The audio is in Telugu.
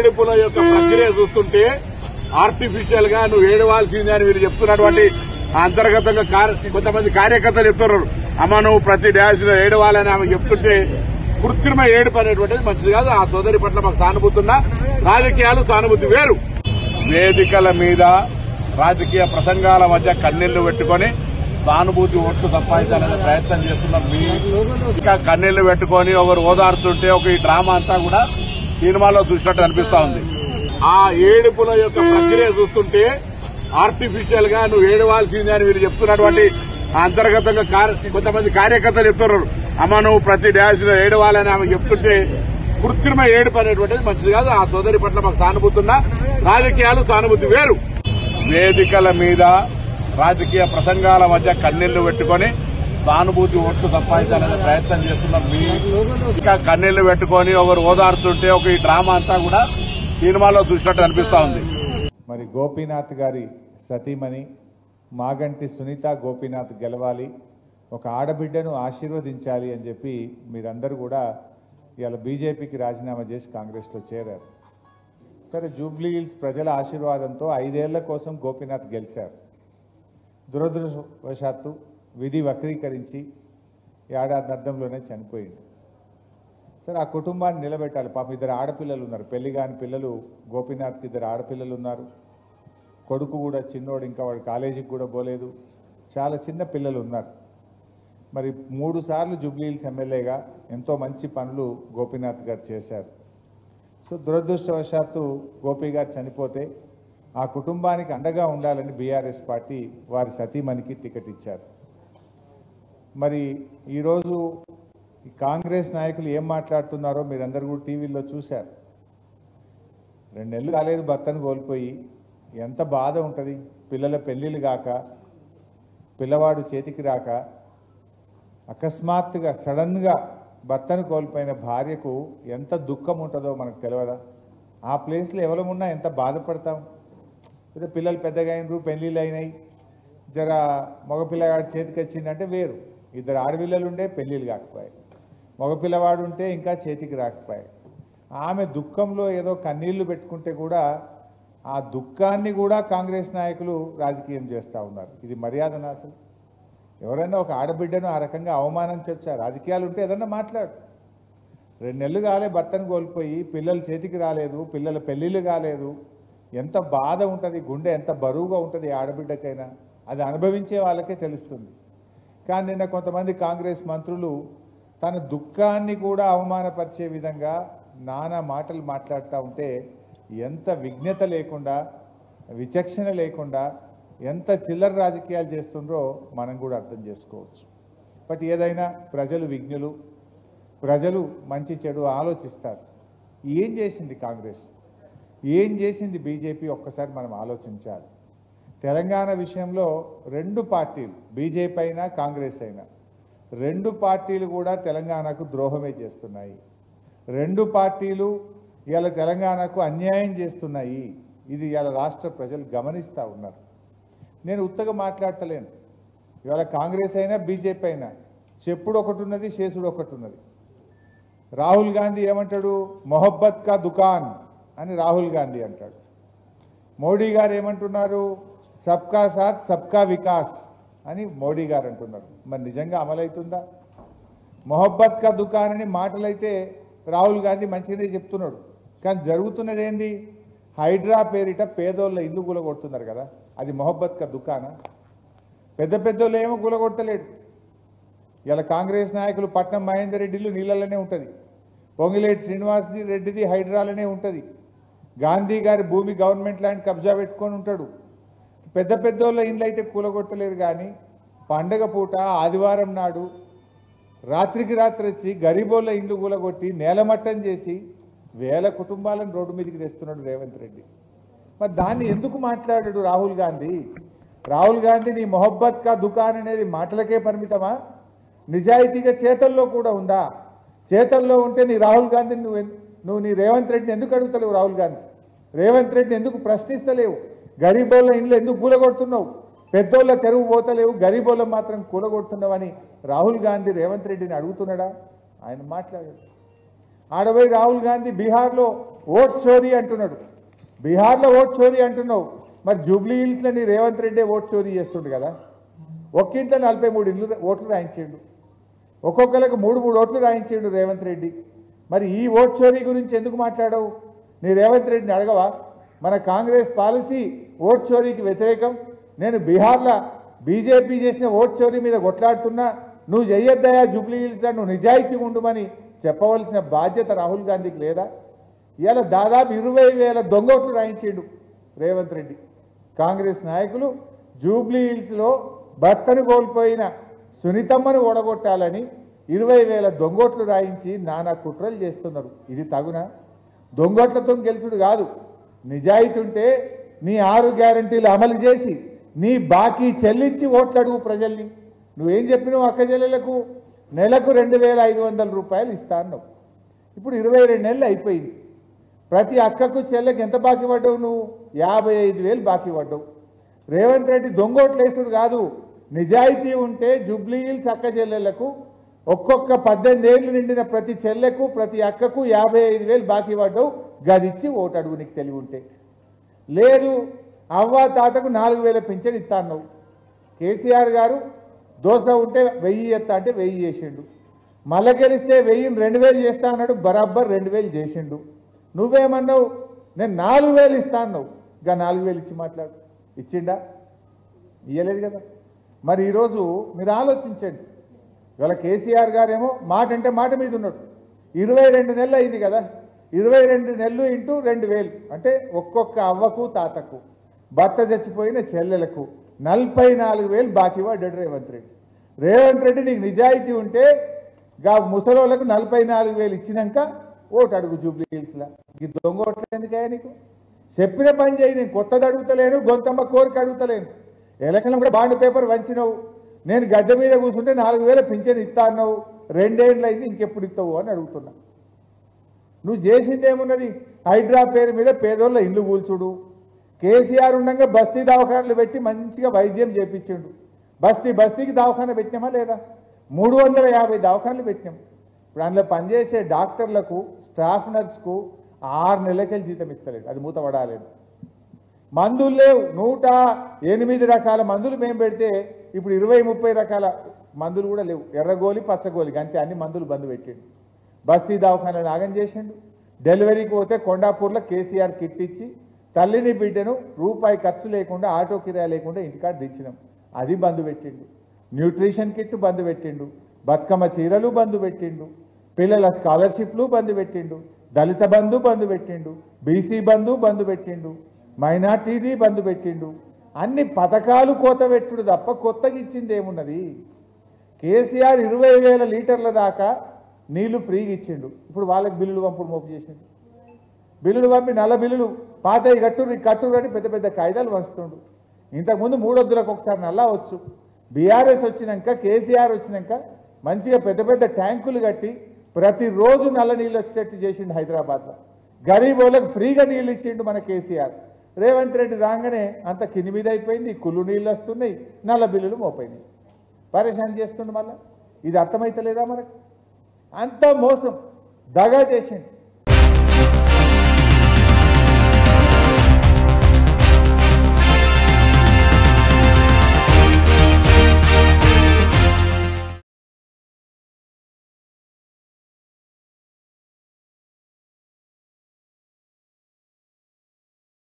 ఏడుపుల యొక్క ప్రక్రియ చూస్తుంటే ఆర్టిఫిషియల్ గా నువ్వు ఏడవాల్సిందే అని వీళ్ళు చెప్తున్నటువంటి అంతర్గతంగా కొంతమంది కార్యకర్తలు చెప్తున్నారు. అమ్మ నువ్వు ప్రతి డ్యాన్స్ మీద ఏడవాలని ఆమె చెప్తుంటే కృత్రిమ ఏడుపు అనేటువంటిది మంచిది కాదు. ఆ సోదరి పట్ల మాకు సానుభూతి ఉన్నా, రాజకీయాలు సానుభూతి వేరు. వేదికల మీద రాజకీయ ప్రసంగాల మధ్య కన్నీళ్లు పెట్టుకుని సానుభూతి ఓట్లు సంపాదించాలనే ప్రయత్నం చేస్తున్నారు. ఇంకా కన్నీళ్లు పెట్టుకుని ఒకరు ఓదార్తుంటే ఒక ఈ డ్రామా అంతా కూడా సినిమాలో చూసినట్టు అనిపిస్తా ఉంది. ఆ ఏడుపుల యొక్క ప్రక్రియ చూస్తుంటే ఆర్టిఫిషియల్ గా నువ్వు ఏడవాల్సిందే అని వీళ్ళు చెప్తున్నటువంటి అంతర్గతంగా కొంతమంది కార్యకర్తలు చెప్తున్నారు. అమ్మ నువ్వు ప్రతి డ్యాన్స్ మీద ఏడవాలని ఆమె చెప్తుంటే కృత్రిమ ఏడుపు అనేటువంటిది మంచిది కాదు. ఆ సోదరి పట్ల మాకు సానుభూతి ఉన్నా, రాజకీయాలు సానుభూతి వేరు. వేదికల మీద రాజకీయ ప్రసంగాల మధ్య కన్నీళ్లు పెట్టుకుని సానుభూతి ఓట్లు సంపాదించాలనే ప్రయత్నం చేస్తున్నారు. ఇంకా కన్నీళ్లు పెట్టుకుని ఒకరు ఓదార్తుంటే ఒక ఈ డ్రామా అంతా కూడా సినిమాలో చూసినట్టు అనిపిస్తా ఉంది. మరి గోపీనాథ్ గారి సతీమణి మాగంటి సునీత గోపీనాథ్ గెలవాలి, ఒక ఆడబిడ్డను ఆశీర్వదించాలి అని చెప్పి మీరందరూ కూడా ఇవాళ బీజేపీకి రాజీనామా చేసి కాంగ్రెస్లో చేరారు. సరే, జూబ్లీ హిల్స్ ప్రజల ఆశీర్వాదంతో 5 ఏళ్ల కోసం గోపీనాథ్ గెలిచారు. దురదృష్టవశాత్తు విధి వక్రీకరించి ఏడాది అర్థంలోనే చనిపోయింది. సరే, ఆ కుటుంబాన్ని నిలబెట్టాలి. పాపం 2 ఆడపిల్లలు ఉన్నారు, పెళ్లి కాని పిల్లలు. గోపీనాథ్కి 2 ఆడపిల్లలు ఉన్నారు. కొడుకు కూడా చిన్నోడు, ఇంకా వాడు కాలేజీకి కూడా పోలేదు. చాలా చిన్న పిల్లలు ఉన్నారు. మరి 3 సార్లు జూబ్లీ హిల్స్ ఎమ్మెల్యేగా ఎంతో మంచి పనులు గోపీనాథ్ గారు చేశారు. సో దురదృష్టవశాత్తు గోపీ గారు చనిపోతే ఆ కుటుంబానికి అండగా ఉండాలని బీఆర్ఎస్ పార్టీ వారి సతీమణికి టికెట్ ఇచ్చారు. మరి ఈరోజు ఈ కాంగ్రెస్ నాయకులు ఏం మాట్లాడుతున్నారో మీరందరూ కూడా టీవీలో చూశారు. 2 నెలలు కాలేదు భర్తను కోల్పోయి, ఎంత బాధ ఉంటుంది. పిల్లల పెళ్ళిళ్ళు కాక, పిల్లవాడు చేతికి రాక, అకస్మాత్తుగా సడన్గా భర్తను కోల్పోయిన భార్యకు ఎంత దుఃఖం ఉంటుందో మనకు తెలియదా? ఆ ప్లేస్లో ఎవరమున్నా ఎంత బాధపడతాం. అయితే పిల్లలు పెద్దగా అయినరు, పెళ్ళిళ్ళు అయినాయి, జర మగపిల్లగాడు చేతికి వచ్చిందంటే వేరు. 2 ఆడపిల్లలు ఉండే పెళ్ళిళ్ళు కాకపోయాయి, మగపిల్లవాడు ఉంటే ఇంకా చేతికి రాకపోయాయి. ఆమె దుఃఖంలో ఏదో కన్నీళ్లు పెట్టుకుంటే కూడా ఆ దుఃఖాన్ని కూడా కాంగ్రెస్ నాయకులు రాజకీయం చేస్తూ ఉన్నారు. ఇది మర్యాదనా? అసలు ఎవరైనా ఒక ఆడబిడ్డను ఆ రకంగా అవమానించవచ్చా? రాజకీయాలు ఉంటే ఏదన్నా మాట్లాడు. 2 నెలలు కాలే భర్తను కోల్పోయి, పిల్లలు చేతికి రాలేదు, పిల్లల పెళ్ళిళ్ళు కాలేదు, ఎంత బాధ ఉంటుంది, గుండె ఎంత బరువుగా ఉంటుంది ఆడబిడ్డకైనా. అది అనుభవించే వాళ్ళకే తెలుస్తుంది. కానీ నిన్న కొంతమంది కాంగ్రెస్ మంత్రులు తన దుఃఖాన్ని కూడా అవమానపరిచే విధంగా నానా మాటలు మాట్లాడుతూ ఉంటే ఎంత విజ్ఞత లేకుండా, విచక్షణ లేకుండా, ఎంత చిల్లర రాజకీయాలు చేస్తుండ్రో మనం కూడా అర్థం చేసుకోవచ్చు. బట్ ఏదైనా ప్రజలు విజ్ఞులు, ప్రజలు మంచి చెడు ఆలోచిస్తారు. ఏం చేసింది కాంగ్రెస్, ఏం చేసింది బీజేపీ, ఒక్కసారి మనం ఆలోచించాలి. తెలంగాణ విషయంలో 2 పార్టీలు, బీజేపీ అయినా కాంగ్రెస్ అయినా, 2 పార్టీలు కూడా తెలంగాణకు ద్రోహమే చేస్తున్నాయి. 2 పార్టీలు ఇవాళ తెలంగాణకు అన్యాయం చేస్తున్నాయి. ఇది ఇవాళ రాష్ట్ర ప్రజలు గమనిస్తూ ఉన్నారు. నేను ఉత్తగా మాట్లాడతలేను. ఇవాళ కాంగ్రెస్ అయినా బీజేపీ అయినా చెప్పుడు ఒకటి ఉన్నది, చేసుడు ఒకటి ఉన్నది. రాహుల్ గాంధీ ఏమంటాడు? మొహబ్బత్ కా దుకాన్ అని రాహుల్ గాంధీ అంటాడు. మోడీ గారు ఏమంటున్నారు? సబ్కా సాత్ సబ్కా వికాస్ అని మోడీ గారు అంటున్నారు. మరి నిజంగా అమలవుతుందా? మొహబ్బత్ కా దుకాన్ అని మాటలైతే రాహుల్ గాంధీ మంచిగానే చెప్తున్నాడు, కానీ జరుగుతున్నది ఏంది? హైడ్రా పేరిట పేదోళ్ళ ఇల్లు కూలగొడుతున్నారు కదా, అది మొహబ్బత్ కా దుకానా? పెద్ద పెద్దోళ్ళు ఏమో కూలగొట్టలేడు. ఇలా కాంగ్రెస్ నాయకులు పట్నం మహేందర్ రెడ్డి ఇల్లు నీళ్ళలోనే ఉంటుంది, పొంగిలేటి శ్రీనివాస్ రెడ్డిది హైడ్రాలోనే ఉంటుంది, గాంధీ గారి భూమి గవర్నమెంట్ ల్యాండ్ కబ్జా పెట్టుకొని ఉంటాడు. పెద్ద పెద్దోళ్ళ ఇండ్లు అయితే కూలగొట్టలేరు. కానీ పండగ పూట ఆదివారం నాడు రాత్రికి రాత్రి వచ్చి గరీబోళ్ళ ఇండ్లు కూలగొట్టి నేలమట్టం చేసి వేల కుటుంబాలను రోడ్డు మీదకి తెస్తున్నాడు రేవంత్ రెడ్డి. మరి దాన్ని ఎందుకు మాట్లాడాడు రాహుల్ గాంధీ? రాహుల్ గాంధీ నీ మొహబ్బత్ కా దుకాన్ అనేది మాటలకే పరిమితమా? నిజాయితీగా చేతల్లో కూడా ఉందా? చేతల్లో ఉంటే నీ రాహుల్ గాంధీ నువ్వు నీ రేవంత్ రెడ్డిని ఎందుకు అడుగుతలేవు? రాహుల్ గాంధీ రేవంత్ రెడ్డిని ఎందుకు ప్రశ్నిస్తలేవు? గరీబోళ్ళ ఇండ్లు ఎందుకు కూలగొడుతున్నావు? పెద్దోళ్ళ తెరువు పోతలేవు, గరీబోళ్ళ మాత్రం కూలగొడుతున్నావని రాహుల్ గాంధీ రేవంత్ రెడ్డిని అడుగుతున్నాడా? ఆయన మాట్లాడాడు. ఆడపోయి రాహుల్ గాంధీ బీహార్లో ఓట్ చోరీ అంటున్నాడు, బీహార్లో ఓట్ చోరీ అంటున్నావు, మరి జూబ్లీ హిల్స్లో నీ రేవంత్ రెడ్డి ఓట్ చోరీ చేస్తుండు కదా. ఒక్కింట్లో 43 ఓట్లు రాయించిండు, ఒక్కొక్కరికి 3 ఓట్లు రాయించిండు రేవంత్ రెడ్డి. మరి ఈ ఓట్ చోరీ గురించి ఎందుకు మాట్లాడవు? నీ రేవంత్ రెడ్డిని అడగవా? మన కాంగ్రెస్ పాలసీ ఓట్ చోరీకి వ్యతిరేకం, నేను బీహార్లో బీజేపీ చేసిన ఓట్ చోరీ మీద కొట్లాడుతున్నా, నువ్వు చెయ్యొద్దయా జూబ్లీ హిల్స్లో, నువ్వు నిజాయితీ ఉండమని చెప్పవలసిన బాధ్యత రాహుల్ గాంధీకి లేదా? ఇవాళ దాదాపు 20,000 దొంగోట్లు రాయించిండు రేవంత్ రెడ్డి. కాంగ్రెస్ నాయకులు జూబ్లీ హిల్స్లో భర్తను కోల్పోయిన సునీతమ్మను ఓడగొట్టాలని 20,000 దొంగోట్లు రాయించి నానా కుట్రలు చేస్తున్నారు. ఇది తగునా? దొంగోట్లతో గెలుచుడు కాదు. నిజాయితీ ఉంటే నీ 6 గ్యారంటీలు అమలు చేసి నీ బాకీ చెల్లించి ఓట్లు అడుగు ప్రజల్ని. నువ్వేం చెప్పినావు? అక్క చెల్లెలకు నెలకు 2,500 రూపాయలు ఇస్తా అన్నావు. ఇప్పుడు 22 నెలలు అయిపోయింది. ప్రతి అక్కకు చెల్లెకి ఎంత బాకీ పడ్డావు? నువ్వు 55,000 బాకీ పడ్డావు. రేవంత్ రెడ్డి దొంగోట్లేసుడు కాదు, నిజాయితీ ఉంటే జూబ్లీ హిల్స్ అక్క చెల్లెళ్లకు ఒక్కొక్క 18 ఏళ్ళు నిండిన ప్రతి చెల్లెకు ప్రతి అక్కకు 55,000 బాకీ పడ్డావు. గదిచ్చి ఓటు అడుగు నీకు తెలివి ఉంటే. లేదు, అవ్వ తాతకు 4,000 పింఛన్ ఇస్తా అన్నావు. కేసీఆర్ గారు దోశ ఉంటే 1000 ఎత్తా అంటే 1000 చేసిండు. మళ్ళా గెలిస్తే 1000 2,000 చేస్తా అన్నాడు, బరాబర్ 2,000 చేసిండు. నువ్వేమన్నావు? నేను 4,000 ఇస్తా అన్నావు. ఇంకా 4,000 ఇచ్చి మాట్లాడు. ఇచ్చిండా? ఇయ్యలేదు కదా. మరి ఈరోజు మీరు ఆలోచించండి. ఇవాళ కేసీఆర్ గారేమో మాట అంటే మాట మీద ఉన్నాడు. 22 నెలలు అయింది కదా, 22 నెలలు ఇంటూ 2,000 అంటే ఒక్కొక్క అవ్వకు తాతకు భర్త చచ్చిపోయిన చెల్లెలకు 44,000 బాకీ పడ్డాడు రేవంత్ రెడ్డి. రేవంత్ రెడ్డి నీకు నిజాయితీ ఉంటే ముసలోళ్ళకు 44,000 ఇచ్చినాక ఓటు అడుగు జూబ్లీ హిల్స్లో. ఈ దొంగ ఓట్లు ఎందుకయ్యా నీకు? చెప్పిన పని చేయి. నేను కొత్తది అడుగుతలేను, గొంతమ్మ కోరిక అడుగుతలేను. ఎలక్షన్లో కూడా బాండ్ పేపర్ వంచినావు. నేను గద్దె మీద కూర్చుంటే 4,000 పింఛన్ ఇస్తా అన్నావు. 2 ఏళ్ళు అయింది, ఇంకెప్పుడు ఇస్తావు అని అడుగుతున్నా. నువ్వు చేసింది ఏమున్నది? హైడ్రా పేరు మీద పేదోళ్ళ ఇల్లు కూల్చుడు. కేసీఆర్ ఉండగా బస్తీ దవాఖానలు పెట్టి మంచిగా వైద్యం చేయించిండు. బస్తీకి దవాఖాన పెట్టినామా లేదా? 350 దవాఖానలు పెట్టినాం. ఇప్పుడు అందులో పనిచేసే డాక్టర్లకు స్టాఫ్ నర్స్కు 6 నెలలకెళ్ళి జీతం ఇస్తలేడు. అది మూతపడాలేదు. మందులు లేవు, 108 రకాల మందులు మేము పెడితే ఇప్పుడు 20-30 రకాల మందులు కూడా లేవు. ఎర్రగోలి పచ్చగోలి అంతే, అన్ని మందులు బంద్ పెట్టిండు. బస్తీ దవాఖానలు నాగం చేసిండు. డెలివరీకి పోతే కొండాపూర్లో కేసీఆర్ కిట్ ఇచ్చి తల్లిని బిడ్డను రూపాయి ఖర్చు లేకుండా ఆటో కిరాయి లేకుండా ఇంటికాడ దించినాం. అది బంద్ పెట్టిండు. న్యూట్రిషన్ కిట్ బంద్ పెట్టిండు. బతుకమ్మ చీరలు బంద్ పెట్టిండు. పిల్లల స్కాలర్షిప్లు బంద్ పెట్టిండు. దళిత బంధు బంద్ పెట్టిండు. బీసీ బంధు బంద్ పెట్టిండు. మైనార్టీది బంద్ పెట్టిండు. అన్ని పథకాలు కోత పెట్టుడు తప్ప కొత్తగా ఇచ్చింది ఏమున్నది? కేసీఆర్ 20,000 లీటర్ల దాకా నీళ్లు ఫ్రీగా ఇచ్చిండు. ఇప్పుడు వాళ్ళకి బిల్లులు పంపుడు మోపు చేసిండు. బిల్లులు పంపి నల్ల బిల్లులు పాతవి కట్టురు అని పెద్ద పెద్ద కాయిదాలు వంచుతుండు. ఇంతకుముందు 3 వద్దులకు ఒకసారి నల్లా వచ్చు. బీఆర్ఎస్ వచ్చినాక కేసీఆర్ వచ్చినాక మంచిగా పెద్ద పెద్ద ట్యాంకులు కట్టి ప్రతిరోజు నల్ల నీళ్ళు వచ్చేటట్టు చేసిండు హైదరాబాద్లో. గరీబ్ వాళ్ళకి ఫ్రీగా నీళ్ళు ఇచ్చిండు మన కేసీఆర్. రేవంత్ రెడ్డి రాగానే అంత కింది మీద అయిపోయింది. కుళ్ళు నీళ్ళు వస్తున్నాయి, నల్ల బిల్లులు మోపోయినాయి. పరేషాన్ చేస్తుండు. మళ్ళీ ఇది అర్థమైతలేదా మనకు? అంత మోసం దగా చేసిండు.